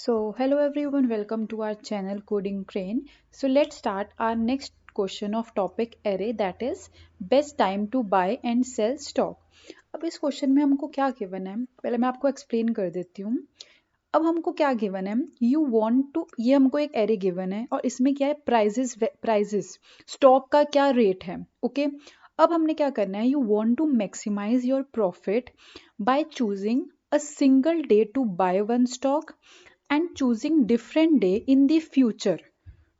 Hello everyone, welcome to our channel Coding Crane. Let's start our next question of topic array, that is best time to buy and sell stock. अब इस question में हमको क्या given है, पहले मैं आपको एक्सप्लेन कर देती हूँ। अब हमको क्या गिवन है, यू वांट टू, ये हमको एक एरे गिवन है और इसमें क्या है, प्राइजेस स्टॉक का क्या रेट है। ओके, अब हमने क्या करना है, you want to maximise your profit by choosing a single day to buy one stock and choosing different day in the future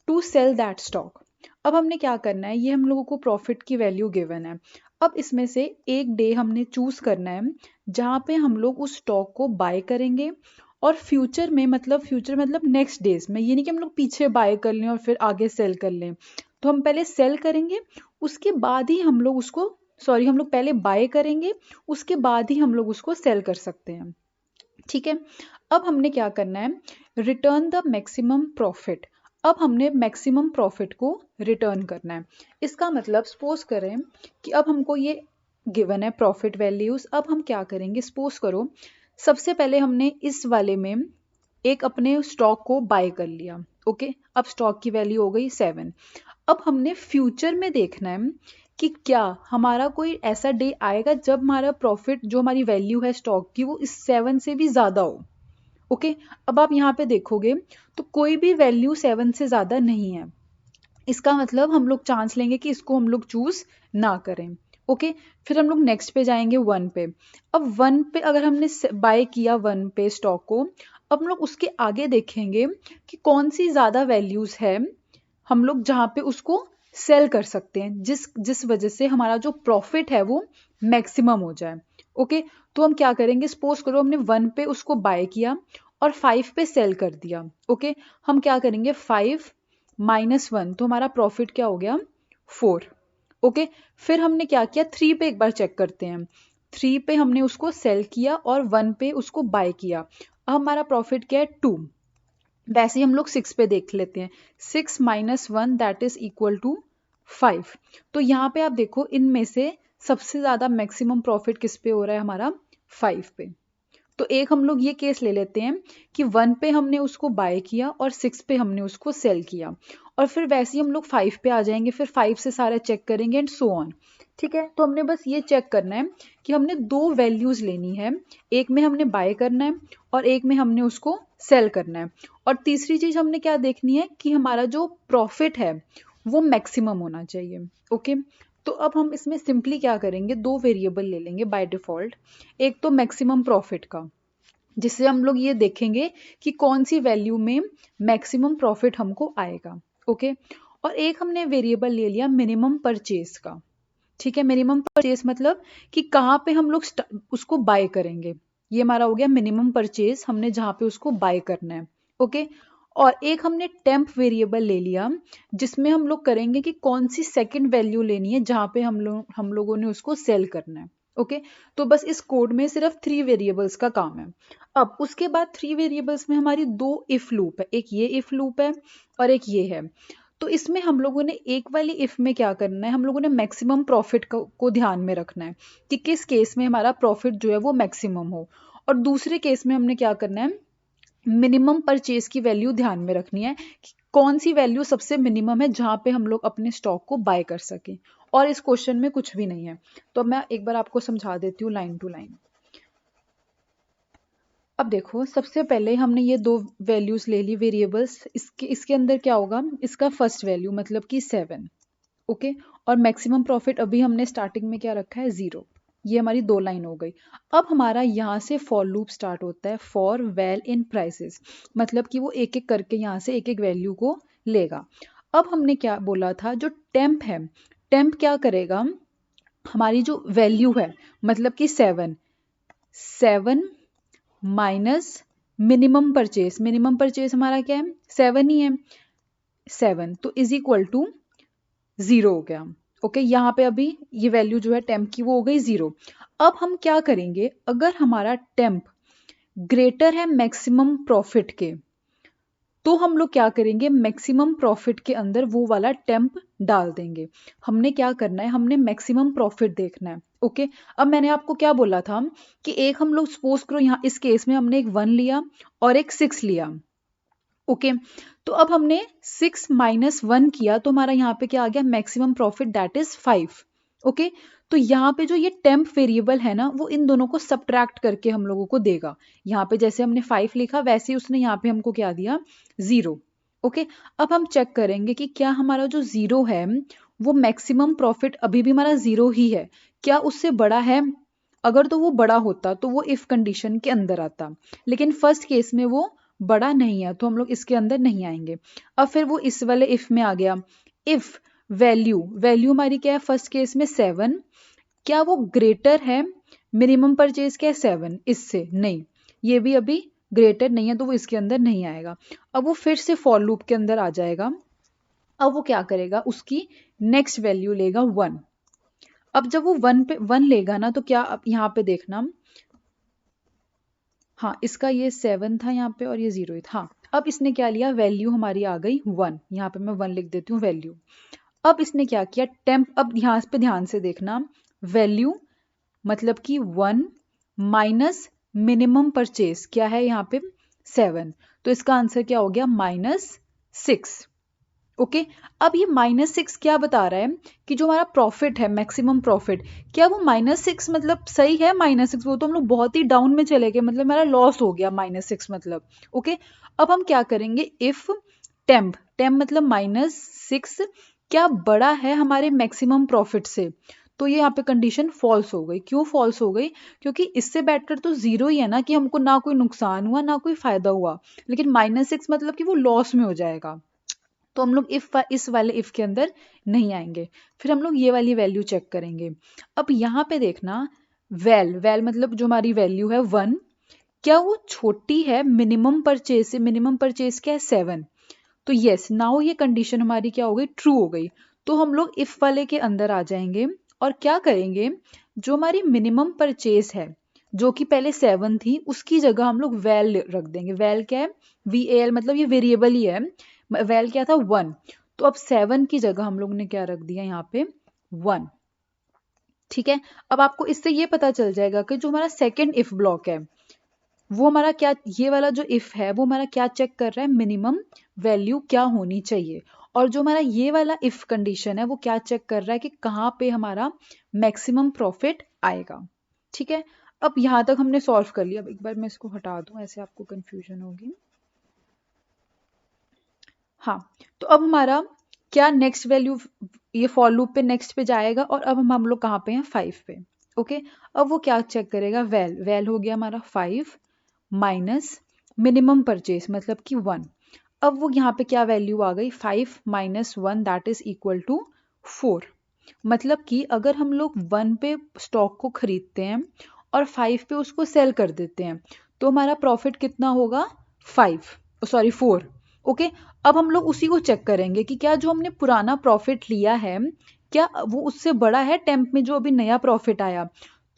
to sell that stock. अब हमने क्या करना है, ये हम लोगों को प्रॉफिट की वैल्यू गिवन है। अब इसमें से एक डे हमने चूज करना है जहाँ पे हम लोग उस स्टॉक को बाय करेंगे और फ्यूचर मतलब नेक्स्ट डेज में, ये नहीं कि हम लोग पीछे बाय कर लें और फिर आगे सेल कर लें। तो हम पहले सेल करेंगे, उसके बाद ही हम लोग हम लोग पहले बाय करेंगे, उसके बाद ही हम लोग उसको सेल कर सकते हैं। ठीक है, अब हमने क्या करना है, रिटर्न द मैक्सिमम प्रॉफिट। अब हमने मैक्सिमम प्रॉफिट को रिटर्न करना है। इसका मतलब सपोज करें कि अब हमको ये गिवन है प्रॉफिट वैल्यूज। अब हम क्या करेंगे, सपोज करो सबसे पहले हमने इस वाले में एक अपने स्टॉक को बाय कर लिया। ओके, अब स्टॉक की वैल्यू हो गई 7। अब हमने फ्यूचर में देखना है कि क्या हमारा कोई ऐसा डे आएगा जब हमारा प्रॉफिट, जो हमारी वैल्यू है स्टॉक की, वो इस 7 से भी ज़्यादा हो। ओके, अब आप यहाँ पे देखोगे तो कोई भी वैल्यू 7 से ज़्यादा नहीं है। इसका मतलब हम लोग चांस लेंगे कि इसको हम लोग चूज ना करें। ओके, फिर हम लोग नेक्स्ट पे जाएंगे 1 पे। अब 1 पे अगर हमने बाय किया 1 पे स्टॉक को, अब हम लोग उसके आगे देखेंगे कि कौन सी ज़्यादा वैल्यूज है हम लोग जहाँ पे उसको सेल कर सकते हैं, जिस जिस वजह से हमारा जो प्रॉफिट है वो मैक्सिमम हो जाए। ओके, तो हम क्या करेंगे, सपोज करो हमने 1 पे उसको बाय किया और 5 पे सेल कर दिया। ओके, हम क्या करेंगे, 5 -1, तो हमारा प्रॉफिट क्या हो गया, 4। ओके, फिर हमने क्या किया, 3 पे एक बार चेक करते हैं। 3 पे हमने उसको सेल किया और 1 पे उसको बाय किया। अब हमारा प्रॉफिट क्या है, 2। वैसे ही हम लोग 6 पे देख लेते हैं। 6 -1 दैट इज इक्वल टू 5। तो यहाँ पे आप देखो, इनमें से सबसे ज्यादा मैक्सिमम प्रॉफिट किस पे हो रहा है, हमारा 5 पे। तो एक हम लोग ये केस ले लेते हैं कि 1 पे हमने उसको बाय किया और 6 पे हमने उसको सेल किया, और फिर वैसे ही हम लोग 5 पे आ जाएंगे, फिर 5 से सारे चेक करेंगे एंड सो ऑन। ठीक है, तो हमने बस ये चेक करना है कि हमने दो वैल्यूज लेनी है, एक में हमने बाय करना है और एक में हमने उसको सेल करना है। और तीसरी चीज हमने क्या देखनी है कि हमारा जो प्रॉफिट है वो मैक्सिमम होना चाहिए। ओके, तो अब हम इसमें सिंपली क्या करेंगे, दो वेरिएबल ले लेंगे बाय डिफॉल्ट। एक तो मैक्सिमम प्रॉफिट का, जिससे हम लोग ये देखेंगे कि कौन सी वैल्यू में मैक्सिमम प्रॉफिट हमको आएगा। ओके, और एक हमने वेरिएबल ले लिया मिनिमम परचेज का। ठीक है, मिनिमम परचेज मतलब कि कहाँ पे हम लोग उसको बाय करेंगे। ये हमारा हो गया मिनिमम परचेज, हमने जहाँ पे उसको बाय करना है। ओके, और एक हमने टेम्प वेरिएबल ले लिया, जिसमें हम लोग करेंगे कि कौन सी सेकंड वैल्यू लेनी है जहाँ पे हम लोगों ने उसको सेल करना है। ओके, तो बस इस कोड में सिर्फ 3 वेरिएबल्स का काम है। अब उसके बाद 3 वेरिएबल्स में हमारी दो इफ लूप है, एक ये इफ लूप है और एक ये है। तो इसमें हम लोगों ने एक वाली इफ में क्या करना है, हम लोगों ने मैक्सिमम प्रॉफिट को ध्यान में रखना है कि किस केस में हमारा प्रॉफिट जो है वो मैक्सिमम हो, और दूसरे केस में हमने क्या करना है, मिनिमम परचेज की वैल्यू ध्यान में रखनी है कि कौन सी वैल्यू सबसे मिनिमम है जहां पे हम लोग अपने स्टॉक को बाय कर सकें। और इस क्वेश्चन में कुछ भी नहीं है, तो मैं एक बार आपको समझा देती हूँ लाइन टू लाइन। अब देखो, सबसे पहले हमने ये दो वैल्यूज ले ली वेरिएबल्स, इसके अंदर क्या होगा, इसका फर्स्ट वैल्यू मतलब कि 7। ओके, और मैक्सिमम प्रॉफिट अभी हमने स्टार्टिंग में क्या रखा है, 0। ये हमारी दो लाइन हो गई। अब हमारा यहाँ से फॉर लूप स्टार्ट होता है, फॉर वैल इन प्राइसेस, मतलब कि वो एक एक करके यहाँ से एक एक वैल्यू को लेगा। अब हमने क्या बोला था, जो टेम्प है, टेम्प क्या करेगा, हमारी जो वैल्यू है मतलब कि 7 माइनस मिनिमम परचेज हमारा क्या है, 7 ही है। 7 तो इज इक्वल टू 0 हो गया। ओके, यहाँ पे अभी ये वैल्यू जो है टेम्प की वो हो गई 0। अब हम क्या करेंगे, अगर हमारा टेम्प ग्रेटर है मैक्सिमम प्रॉफिट के, तो हम लोग क्या करेंगे, मैक्सिमम प्रॉफिट के अंदर वो वाला टेम्प डाल देंगे। हमने क्या करना है, हमने मैक्सिमम प्रॉफिट देखना है। ओके, अब मैंने आपको क्या बोला था कि एक हम लोग सपोज करो यहाँ इस केस में हमने एक 1 लिया और एक 6 लिया। ओके तो अब हमने 6 माइनस 1 किया तो हमारा यहाँ पे क्या आ गया, maximum profit that is 5। Okay तो यहाँ पे जो ये टेम्प वेरिएबल है ना, वो इन दोनों को सब्ट्रैक्ट करके हम लोगों को देगा। यहाँ पे जैसे हमने 5 लिखा वैसे ही उसने यहाँ पे हमको क्या दिया, 0। ओके अब हम चेक करेंगे कि क्या हमारा जो 0 है वो मैक्सिमम प्रॉफिट अभी भी हमारा 0 ही है, क्या उससे बड़ा है। अगर तो वो बड़ा होता तो वो इफ कंडीशन के अंदर आता, लेकिन फर्स्ट केस में वो बड़ा नहीं है तो हम लोग इसके अंदर नहीं आएंगे। अब फिर वो इस वाले इफ में आ गया। इफ वैल्यू वैल्यू हमारी क्या है फर्स्ट केस में 7, क्या वो ग्रेटर है मिनिमम परचेज क्या है 7 इससे, नहीं ये भी अभी ग्रेटर नहीं है तो वो इसके अंदर नहीं आएगा। अब वो फिर से फॉर लूप के अंदर आ जाएगा। अब वो क्या करेगा, उसकी नेक्स्ट वैल्यू लेगा 1। अब जब वो 1 पे 1 लेगा ना तो क्या, अब यहाँ पे देखना, हाँ इसका ये 7 था यहाँ पे और ये 0 था। हाँ अब इसने क्या लिया, वैल्यू हमारी आ गई 1, यहाँ पे मैं 1 लिख देती हूँ वैल्यू। अब इसने क्या किया टेम्प, अब यहाँ पे ध्यान से देखना, वैल्यू मतलब कि 1 माइनस मिनिमम परचेज क्या है यहाँ पे 7, तो इसका आंसर क्या हो गया -6। ओके अब ये -6 क्या बता रहा है कि जो हमारा प्रॉफिट है मैक्सिमम प्रॉफिट, क्या वो -6 मतलब सही है -6, वो तो हम लोग बहुत ही डाउन में चले गए, मतलब हमारा लॉस हो गया -6 मतलब। ओके अब हम क्या करेंगे, इफ टेम्प टेम्प मतलब -6 क्या बड़ा है हमारे मैक्सिमम प्रॉफिट से, तो ये यहाँ पे कंडीशन फॉल्स हो गई। क्यों फॉल्स हो गई, क्योंकि इससे बेटर तो 0 ही है ना, कि हमको ना कोई नुकसान हुआ ना कोई फायदा हुआ, लेकिन -6 मतलब कि वो लॉस में हो जाएगा, तो हम लोग इस वाले इफ के अंदर नहीं आएंगे। फिर हम लोग ये वाली वैल्यू चेक करेंगे। अब यहाँ पे देखना, वैल मतलब जो हमारी वैल्यू है 1, क्या वो छोटी है मिनिमम परचेज से, मिनिमम परचेज क्या है 7, तो यस नाउ ये कंडीशन हमारी क्या हो गई, ट्रू हो गई। तो हम लोग इफ वाले के अंदर आ जाएंगे और क्या करेंगे, जो हमारी मिनिमम परचेज है जो कि पहले 7 थी उसकी जगह हम लोग वैल रख देंगे। वैल क्या है, VAL मतलब ये वेरिएबल ही है, वैल क्या था 1, तो अब 7 की जगह हम लोग ने क्या रख दिया यहाँ पे 1। ठीक है अब आपको इससे ये पता चल जाएगा कि जो हमारा सेकेंड इफ ब्लॉक है वो हमारा क्या, ये वाला जो इफ है वो हमारा क्या चेक कर रहा है, मिनिमम वैल्यू क्या होनी चाहिए, और जो हमारा ये वाला इफ कंडीशन है वो क्या चेक कर रहा है कि कहाँ पे हमारा मैक्सिमम प्रॉफिट आएगा। ठीक है अब यहाँ तक हमने सॉल्व कर लिया। अब एक बार मैं इसको हटा दूं, ऐसे आपको कंफ्यूजन होगी। हाँ तो अब हमारा क्या नेक्स्ट वैल्यू, ये फॉर लूप पे नेक्स्ट पे जाएगा और अब हम लोग कहाँ पे हैं 5 पे। ओके अब वो क्या चेक करेगा, वैल हो गया हमारा 5 माइनस मिनिमम परचेज मतलब कि 1। अब वो यहाँ पे क्या वैल्यू आ गई, 5 minus 1 that is equal to 4। मतलब कि अगर हम लोग 1 पे स्टॉक को खरीदते हैं और 5 पे उसको सेल कर देते हैं तो हमारा प्रॉफिट कितना होगा 4। ओके अब हम लोग उसी को चेक करेंगे कि क्या जो हमने पुराना प्रॉफिट लिया है क्या वो उससे बड़ा है टेम्प में जो अभी नया प्रॉफिट आया।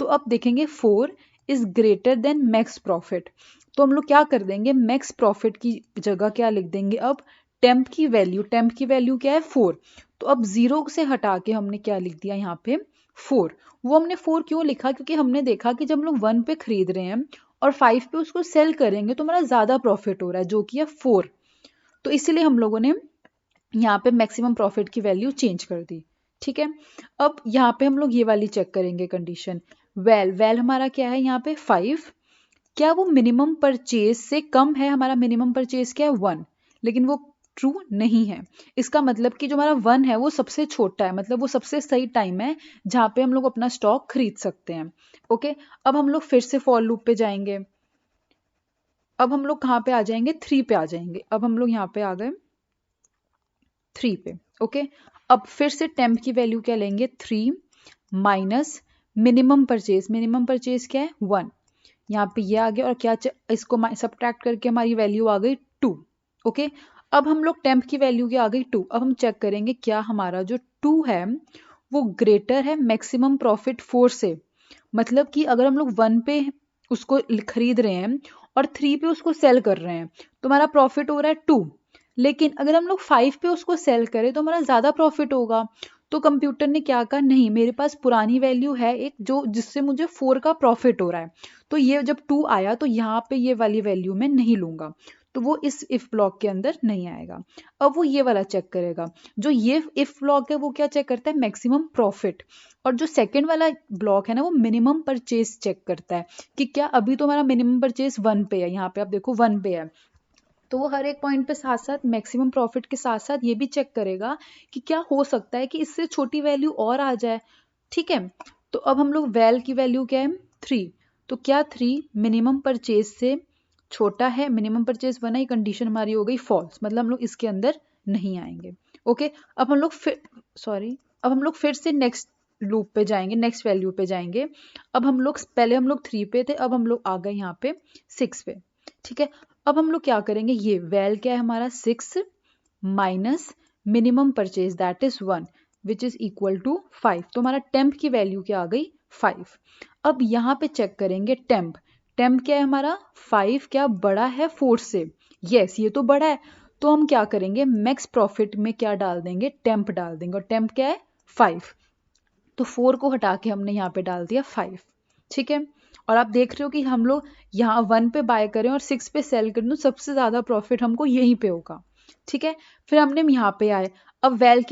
तो अब देखेंगे 4 is greater than max profit, तो हम लोग क्या कर देंगे, मैक्स प्रॉफिट की जगह क्या लिख देंगे, अब टेम्प की वैल्यू क्या है 4, तो अब 0 से हटा के हमने क्या लिख दिया यहाँ पे 4। वो हमने 4 क्यों लिखा, क्योंकि हमने देखा कि जब हम लोग 1 पे खरीद रहे हैं और 5 पे उसको सेल करेंगे तो हमारा ज्यादा प्रॉफिट हो रहा है जो कि है 4, तो इसीलिए हम लोगों ने यहाँ पे मैक्सिमम प्रॉफिट की वैल्यू चेंज कर दी। ठीक है अब यहाँ पे हम लोग ये वाली चेक करेंगे कंडीशन, वैल हमारा क्या है यहाँ पे 5, क्या वो मिनिमम परचेज से कम है, हमारा मिनिमम परचेज क्या है 1, लेकिन वो ट्रू नहीं है। इसका मतलब कि जो हमारा 1 है वो सबसे छोटा है, मतलब वो सबसे सही टाइम है जहाँ पे हम लोग अपना स्टॉक खरीद सकते हैं। ओके अब हम लोग फिर से फॉर लूप पे जाएंगे। अब हम लोग कहाँ पे आ जाएंगे, 3 पे आ जाएंगे। अब हम लोग यहाँ पे आ गए 3 पे। ओके अब फिर से टेम्प की वैल्यू क्या लेंगे 3 माइनस मिनिमम परचेज क्या है 1, यहाँ पे ये आ गया और क्या इसको सब्ट्रैक्ट करके हमारी वैल्यू आ गई 2। ओके अब हम लोग टेम्प की वैल्यू क्या आ गई 2। अब हम चेक करेंगे क्या हमारा जो 2 है वो ग्रेटर है मैक्सिमम प्रॉफिट 4 से, मतलब कि अगर हम लोग 1 पे उसको खरीद रहे हैं और 3 पे उसको सेल कर रहे हैं तो हमारा प्रॉफिट हो रहा है 2, लेकिन अगर हम लोग 5 पे उसको सेल करें तो हमारा ज्यादा प्रॉफिट होगा। तो कंप्यूटर ने क्या कहा, नहीं मेरे पास पुरानी वैल्यू है एक जो जिससे मुझे 4 का प्रॉफिट हो रहा है, तो ये जब 2 आया तो यहाँ पे ये वाली वैल्यू मैं नहीं लूंगा। तो वो इस इफ ब्लॉक के अंदर नहीं आएगा। अब वो ये वाला चेक करेगा, जो ये इफ ब्लॉक है वो क्या चेक करता है, मैक्सिमम प्रॉफिट। और जो सेकंड वाला ब्लॉक है ना वो मिनिमम परचेज चेक करता है कि क्या अभी तो हमारा मिनिमम परचेज 1 पे है, यहाँ पे आप देखो 1 पे है, तो वो हर एक पॉइंट पे साथ साथ मैक्सिमम प्रॉफिट के साथ साथ ये भी चेक करेगा कि क्या हो सकता है कि इससे छोटी वैल्यू और आ जाए। ठीक है, तो अब हम लोग वैल की वैल्यू क्या है 3, तो क्या 3 मिनिमम परचेज से छोटा है, मिनिमम परचेज 1 है, कंडीशन हमारी हो गई फॉल्स, मतलब हम लोग इसके अंदर नहीं आएंगे। ओके, अब हम लोग फिर से नेक्स्ट लूप पे जाएंगे, नेक्स्ट वैल्यू पे जाएंगे। अब हम लोग पहले हम लोग 3 पे थे, अब हम लोग आ गए यहाँ पे 6 पे। ठीक है, अब हम लोग क्या करेंगे, ये वैल क्या है हमारा 6 minus minimum purchase that is 1 which is equal to 5, तो हमारा टेम्प की वैल्यू क्या आ गई 5। अब यहाँ पे चेक करेंगे टेम्प, टेम्प क्या है हमारा 5 क्या बड़ा है 4 से, यस ये तो बड़ा है, तो हम क्या करेंगे मैक्स प्रॉफिट में क्या डाल देंगे, टेम्प डाल देंगे, और टेम्प क्या है 5, तो 4 को हटा के हमने यहाँ पे डाल दिया 5। ठीक है, और आप देख रहे हो कि हम लोग यहाँ 1 पे बाय करें और 6 पे सेल करें तो सबसे ज्यादा प्रॉफिट हमको यहीं पे होगा। ठीक है, फिर हमने यहाँ पे आए, अब वैल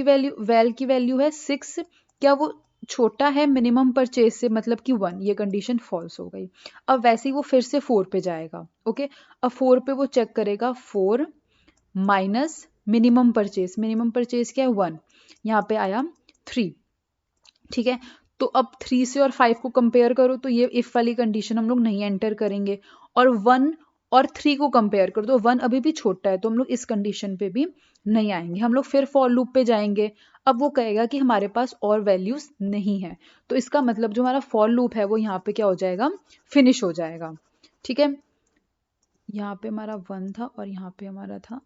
की वैल्यू है 6, क्या वो छोटा है मिनिमम परचेज से, मतलब कि 1, ये कंडीशन फॉल्स हो गई। अब वैसे ही वो फिर से 4 पे जाएगा। ओके, अब 4 पे वो चेक करेगा 4 माइनस मिनिमम परचेज क्या है 1, यहाँ पे आया 3। ठीक है, तो अब 3 से और 5 को कंपेयर करो तो ये इफ वाली कंडीशन हम लोग नहीं एंटर करेंगे, और 1 और 3 को कंपेयर करो तो 1 अभी भी छोटा है, तो हम लोग इस कंडीशन पे भी नहीं आएंगे। हम लोग फिर फॉर लूप पे जाएंगे, अब वो कहेगा कि हमारे पास और वैल्यूज नहीं है, तो इसका मतलब जो हमारा फॉर लूप है वो यहाँ पे क्या हो जाएगा, फिनिश हो जाएगा। ठीक है, यहाँ पे हमारा 1 था और यहाँ पे हमारा था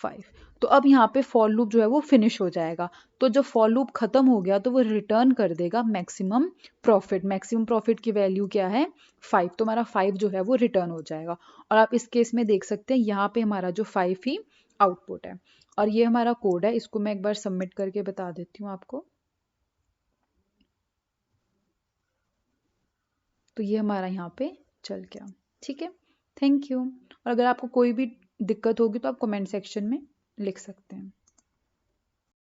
5, तो अब यहाँ पे फॉर लूप जो है वो फिनिश हो जाएगा। तो जब फॉर लूप खत्म हो गया तो वो रिटर्न कर देगा मैक्सिमम प्रॉफिट, मैक्सिमम प्रॉफिट की वैल्यू क्या है 5, तो हमारा 5 जो है वो रिटर्न हो जाएगा। और आप इस केस में देख सकते हैं यहाँ पे हमारा जो 5 ही आउटपुट है, और ये हमारा कोड है, इसको मैं एक बार सबमिट करके बता देती हूँ आपको। तो ये हमारा यहाँ पे चल गया। ठीक है, थैंक यू। और अगर आपको कोई भी दिक्कत होगी तो आप कमेंट सेक्शन में लिख सकते हैं।